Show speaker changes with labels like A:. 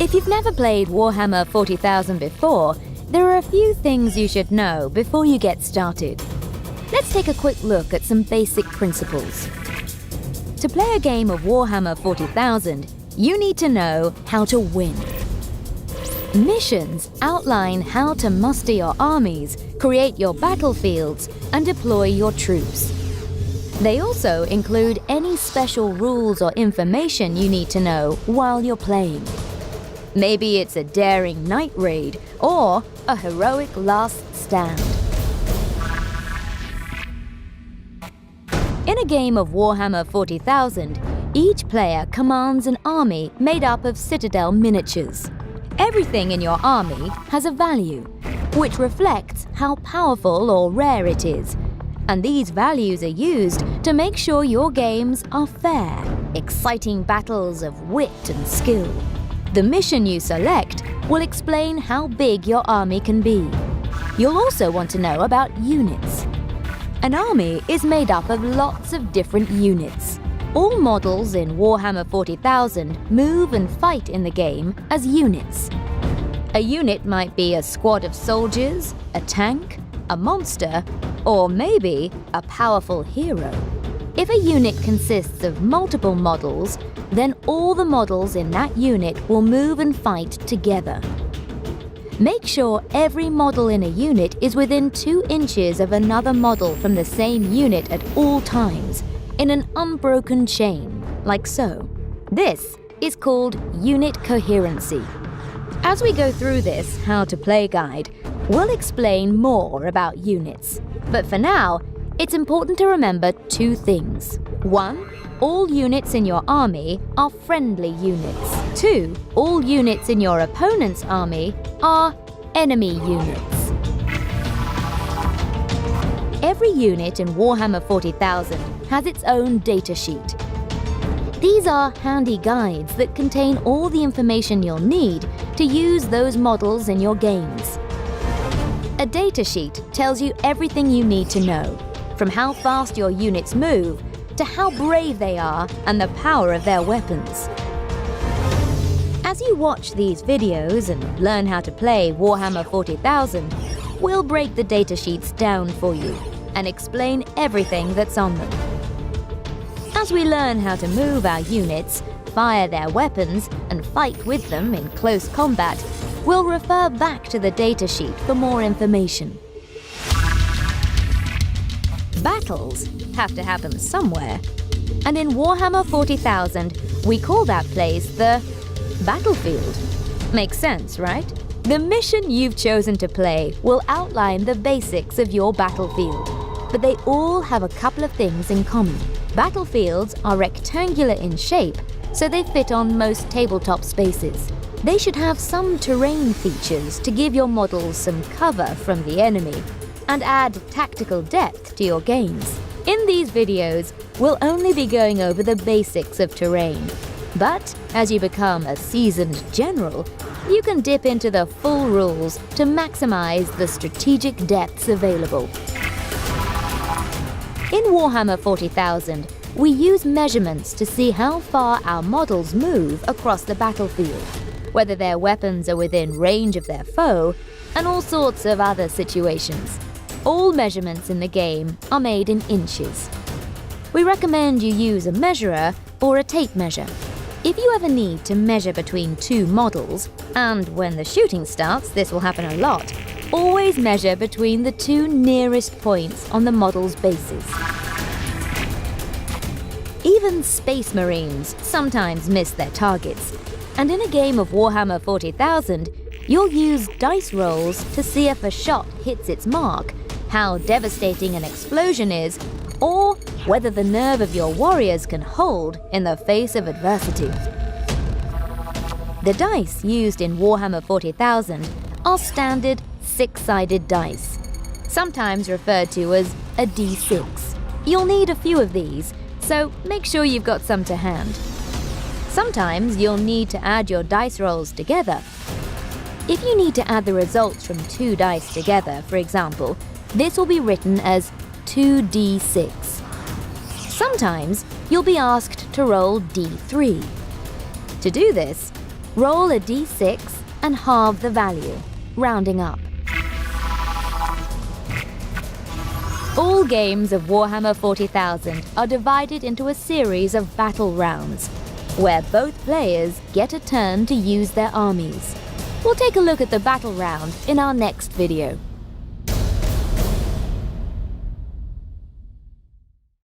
A: If you've never played Warhammer 40,000 before, there are a few things you should know before you get started. Let's take a quick look at some basic principles. To play a game of Warhammer 40,000, you need to know how to win. Missions outline how to muster your armies, create your battlefields, and deploy your troops. They also include any special rules or information you need to know while you're playing. Maybe it's a daring night raid or a heroic last stand. In a game of Warhammer 40,000, each player commands an army made up of Citadel miniatures. Everything in your army has a value, which reflects how powerful or rare it is, and these values are used to make sure your games are fair, exciting battles of wit and skill. The mission you select will explain how big your army can be. You'll also want to know about units. An army is made up of lots of different units. All models in Warhammer 40,000 move and fight in the game as units. A unit might be a squad of soldiers, a tank, a monster, or maybe a powerful hero. If a unit consists of multiple models, then all the models in that unit will move and fight together. Make sure every model in a unit is within 2 inches of another model from the same unit at all times, in an unbroken chain, like so. This is called unit coherency. As we go through this How to Play guide, we'll explain more about units. But for now, it's important to remember 2 things. 1, all units in your army are friendly units. 2, all units in your opponent's army are enemy units. Every unit in Warhammer 40,000 has its own datasheet. These are handy guides that contain all the information you'll need to use those models in your games. A datasheet tells you everything you need to know, from how fast your units move to how brave they are and the power of their weapons. As you watch these videos and learn how to play Warhammer 40,000, we'll break the datasheets down for you and explain everything that's on them. As we learn how to move our units, fire their weapons, and fight with them in close combat, we'll refer back to the datasheet for more information. Battles have to happen somewhere, and in Warhammer 40,000, we call that place the battlefield. Makes sense, right? The mission you've chosen to play will outline the basics of your battlefield, but they all have a couple of things in common. Battlefields are rectangular in shape, so they fit on most tabletop spaces. They should have some terrain features to give your models some cover from the enemy and add tactical depth to your games. In these videos, we'll only be going over the basics of terrain. But as you become a seasoned general, you can dip into the full rules to maximize the strategic depths available. In Warhammer 40,000, we use measurements to see how far our models move across the battlefield, whether their weapons are within range of their foe, and all sorts of other situations. All measurements in the game are made in inches. We recommend you use a measurer or a tape measure. If you ever need to measure between 2 models, and when the shooting starts, this will happen a lot, always measure between the 2 nearest points on the model's bases. Even Space Marines sometimes miss their targets, and in a game of Warhammer 40,000, you'll use dice rolls to see if a shot hits its mark, how devastating an explosion is, or whether the nerve of your warriors can hold in the face of adversity. The dice used in Warhammer 40,000 are standard 6-sided dice, sometimes referred to as a D6. You'll need a few of these, so make sure you've got some to hand. Sometimes you'll need to add your dice rolls together. If you need to add the results from 2 dice together, for example, this will be written as 2d6. Sometimes you'll be asked to roll d3. To do this, Roll a d6 and halve the value, rounding up. All games of Warhammer 40,000 are divided into a series of battle rounds, where both players get a turn to use their armies. We'll take a look at the battle round in our next video.